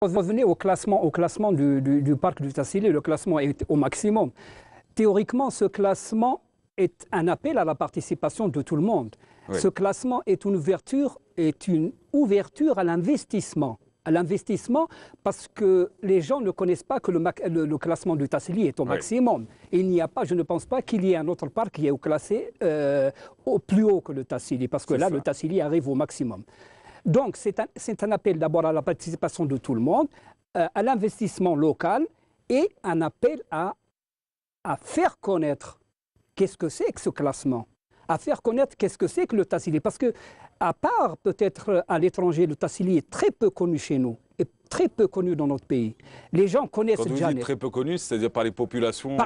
Revenez au classement du parc du Tassili, le classement est au maximum. Théoriquement, ce classement est un appel à la participation de tout le monde. Oui. Ce classement est une ouverture à l'investissement. Parce que les gens ne connaissent pas que le classement du Tassili est au maximum. Et il n'y a pas, je ne pense pas qu'il y ait un autre parc qui est classé au plus haut que le Tassili, parce que là, le Tassili arrive au maximum. Donc, c'est un appel d'abord à la participation de tout le monde, à l'investissement local et un appel à faire connaître qu'est-ce que c'est que ce classement, à faire connaître qu'est-ce que c'est que le Tassili. Parce que, à part peut-être à l'étranger, le Tassili est très peu connu chez nous, et très peu connu dans notre pays. Les gens connaissent Djanet. Quand vous dites très peu connu, c'est-à-dire par les populations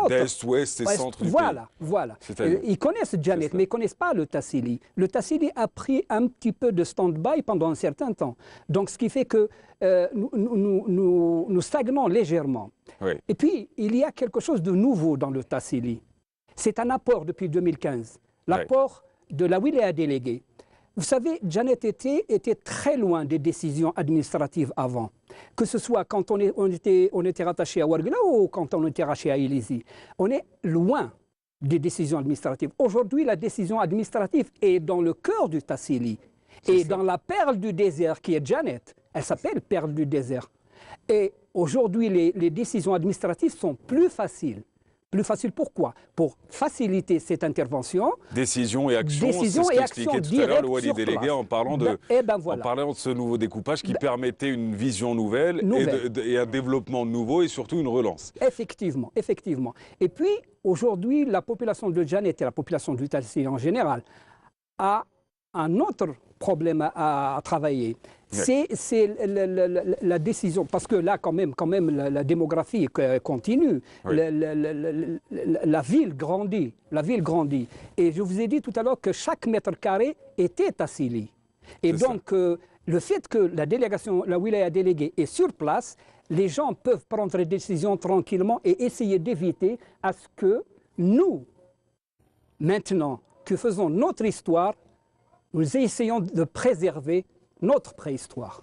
d'Est, Ouest et Centre du pays. Voilà. Ils connaissent Djanet, mais ils ne connaissent pas le Tassili. Le Tassili a pris un petit peu de stand-by pendant un certain temps. Donc, ce qui fait que nous stagnons légèrement. Oui. Et puis, il y a quelque chose de nouveau dans le Tassili. C'est un apport depuis 2015, l'apport de la wilaya déléguée. Vous savez, Djanet était très loin des décisions administratives avant, que ce soit quand on était rattaché à Ouargla ou quand on était rattaché à Ilizi. On est loin des décisions administratives. Aujourd'hui, la décision administrative est dans le cœur du Tassili et dans la perle du désert qui est Djanet. Elle s'appelle perle du désert. Et aujourd'hui, les décisions administratives sont plus faciles. Plus facile, pourquoi? Pour faciliter cette intervention. Décision et action, c'est ce qu'expliquait tout à l'heure le Wali délégué en parlant de ce nouveau découpage qui permettait une vision nouvelle. Et un développement nouveau et surtout une relance. Effectivement. Et puis, aujourd'hui, la population de Djanet et la population du Tassili en général a un autre problème à travailler. C'est la décision, parce que là, quand même la démographie continue, la ville grandit. Et je vous ai dit tout à l'heure que chaque mètre carré était Tassili. Et donc, le fait que la wilaya déléguée est sur place, les gens peuvent prendre des décisions tranquillement et essayer d'éviter à ce que nous, maintenant que faisons notre histoire, nous essayons de préserver notre préhistoire.